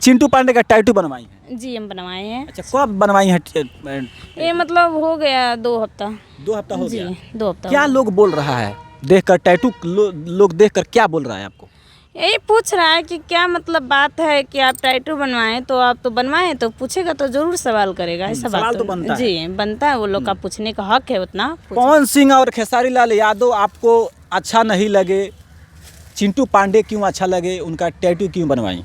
चिंटू पांडे का टैटू बनवाई है? जी हम बनवाए हैं। अच्छा, कब बनवाई है? ये मतलब हो गया 2 हफ्ता। 2 हफ्ता हो गया। 2 हफ्ता। क्या लोग बोल रहा है देखकर टैटू? लोग देखकर क्या बोल रहा है आपको? यही पूछ रहा है कि क्या मतलब बात है कि आप टैटू बनवाएं, तो आप तो बनवाएं, तो पूछेगा तो जरूर सवाल करेगा। ऐसा सवाल बात तो बनता है। जी बनता है, वो लोग का पूछने का हक है उतना। पवन सिंह और खेसारी लाल यादव आपको अच्छा नहीं लगे? चिंटू पांडे क्यों अच्छा लगे? उनका टैटू क्यों बनवाई?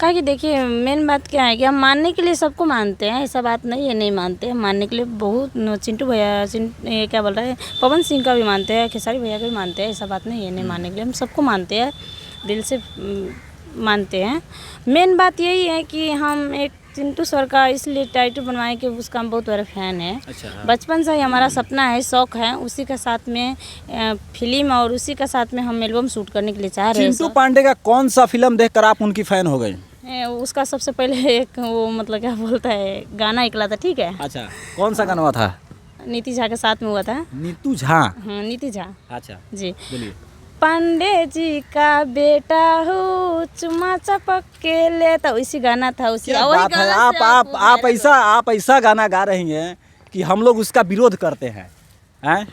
कहा कि देखिए मेन बात क्या है कि हम मानने के लिए सबको मानते हैं, ऐसा बात नहीं है नहीं मानते हैं। मानने के लिए बहुत चिंटू भैया ये क्या बोल रहे हैं, पवन सिंह का भी मानते हैं, खेसारी भैया का भी मानते हैं। ऐसा बात नहीं है नहीं मानने के लिए, हम सबको मानते हैं, दिल से मानते हैं। मेन बात यही है कि हम एक चिंटू सर का इसलिए टैटू बनवाए कि उसका हम बहुत बड़ा फ़ैन है। अच्छा, हाँ। बचपन से ही हमारा सपना है, शौक़ है, उसी के साथ में फिल्म और उसी के साथ में हम एल्बम शूट करने के लिए चाह रहे हैं। चिंटू पांडे का कौन सा फिल्म देखकर आप उनकी फैन हो गए? उसका सबसे पहले एक वो मतलब क्या बोलता है गाना निकला था, ठीक है। अच्छा, कौन सा गाना था? नीति झा के साथ में हुआ था। नीतू झा? हाँ नीति झा। अच्छा जी। बोलिए। पांडे जी का बेटा हूँ, चुमा चपक के लेता, इसी गाना था। उसी क्या बात है, आप ऐसा गाना गा रही हैं कि हम लोग उसका विरोध करते हैं। हैं?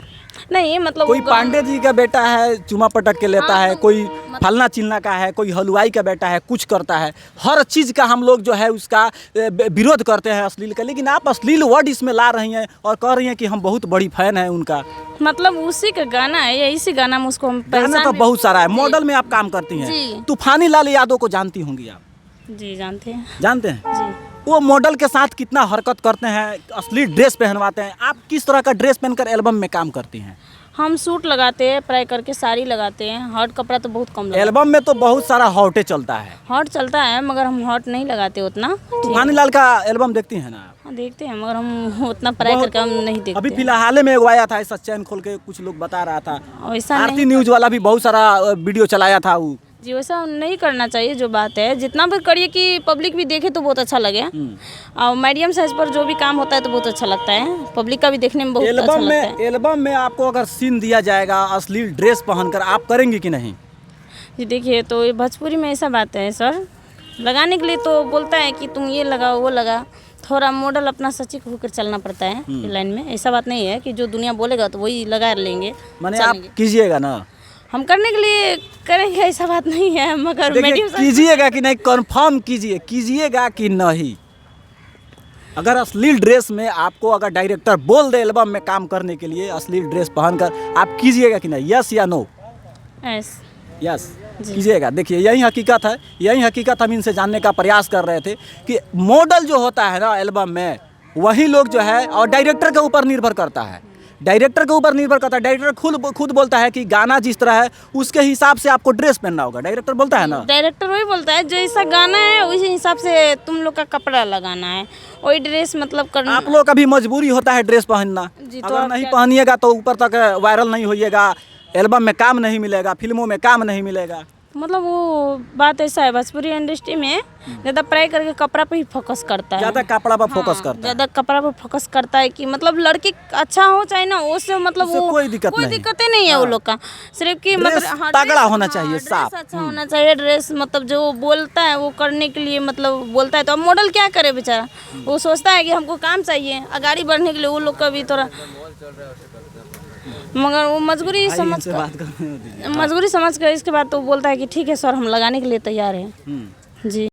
नहीं मतलब कोई पांडे जी का बेटा है चुमा पटक के लेता है, कोई फलना चिलना का है, कोई हलवाई का बेटा है, कुछ करता है, हर चीज़ का हम लोग जो है उसका विरोध करते हैं, अश्लील का। लेकिन आप अश्लील वर्ड इसमें ला रही हैं और कह रही हैं कि हम बहुत बड़ी फैन हैं उनका। मतलब उसी का गाना है, या इसी गाना में उसको हम गाना तो बहुत सारा है। मॉडल में आप काम करती जी। हैं, तूफानी लाल यादव को जानती होंगी आप? जी जानते हैं। जानते हैं? जी। वो मॉडल के साथ कितना हरकत करते हैं, अश्लील ड्रेस पहनवाते हैं। आप किस तरह का ड्रेस पहनकर एल्बम में काम करती हैं? हम सूट लगाते हैं, प्राय करके साड़ी लगाते हैं, हॉट कपड़ा तो बहुत कम लगाते हैं। एल्बम में तो बहुत सारा हॉटे चलता है। हॉट चलता है मगर हम हॉट नहीं लगाते उतना। तूफानी लाल का एल्बम देखती हैं ना आप? हाँ देखते हैं मगर हम उतना प्राय करके हम नहीं देखते। अभी फिलहाल में आया था ऐसा चैन खोल के, कुछ लोग बता रहा था। वैसा आरती नहीं, न्यूज वाला भी बहुत सारा वीडियो चलाया था वो। जी वैसा नहीं करना चाहिए। जो बात है जितना भी करिए कि पब्लिक भी देखे तो बहुत अच्छा लगे, और मीडियम साइज पर जो भी काम होता है तो बहुत अच्छा लगता है, पब्लिक का भी देखने में बहुत अच्छा लगता है। एल्बम में आपको अगर सीन दिया जाएगा अश्लील ड्रेस पहनकर, आप करेंगे कि नहीं? जी देखिए, तो ये भोजपुरी में ऐसा बात है सर, लगाने के लिए तो बोलता है कि तुम ये लगाओ वो लगा, थोड़ा मॉडल अपना सचिक होकर चलना पड़ता है लाइन में। ऐसा बात नहीं है कि जो दुनिया बोलेगा तो वही लगा लेंगे, माने आप कीजिएगा ना? हम करने के लिए करेंगे, ऐसा बात नहीं है, मगर कीजिएगा कि नहीं कंफर्म कीजिएगा कि नहीं? अगर अश्लील ड्रेस में आपको अगर डायरेक्टर बोल दे एल्बम में काम करने के लिए अश्लील ड्रेस पहनकर, आप कीजिएगा कि नहीं? यस या नो? यस कीजिएगा। देखिए यही हकीकत हम इनसे जानने का प्रयास कर रहे थे कि मॉडल जो होता है ना एल्बम में, वही लोग जो है, और डायरेक्टर के ऊपर निर्भर करता है। डायरेक्टर खुद बोलता है कि गाना जिस तरह है उसके हिसाब से आपको ड्रेस पहनना होगा। डायरेक्टर बोलता है ना? डायरेक्टर वही बोलता है जैसा गाना है उसी हिसाब से तुम लोग का कपड़ा लगाना है, वही ड्रेस मतलब करना। आप लोग का भी मजबूरी होता है ड्रेस पहनना। अगर नहीं पहनिएगा तो ऊपर तक वायरल नहीं होइएगा, एल्बम में काम नहीं मिलेगा, फिल्मों में काम नहीं मिलेगा। मतलब वो बात ऐसा है, भोजपुरी इंडस्ट्री में ज़्यादा प्राय करके कपड़ा पे ही फोकस करता है, ज़्यादा कपड़ा पर फोकस करता है, ज़्यादा कपड़ा पर फोकस करता है कि मतलब लड़की अच्छा हो चाहे ना, उससे मतलब वो कोई दिक्कत नहीं है वो लोग का। सिर्फ कि मतलब तगड़ा होना चाहिए, साफ अच्छा होना चाहिए ड्रेस, मतलब जो बोलता है वो करने के लिए मतलब बोलता है। तो अब मॉडल क्या करे बेचारा, वो सोचता है कि हमको काम चाहिए आगे बढ़ने के लिए, वो लोग का भी थोड़ा, मगर वो मजबूरी समझ कर इसके बाद तो बोलता है कि ठीक है सर हम लगाने के लिए तैयार हैं। जी।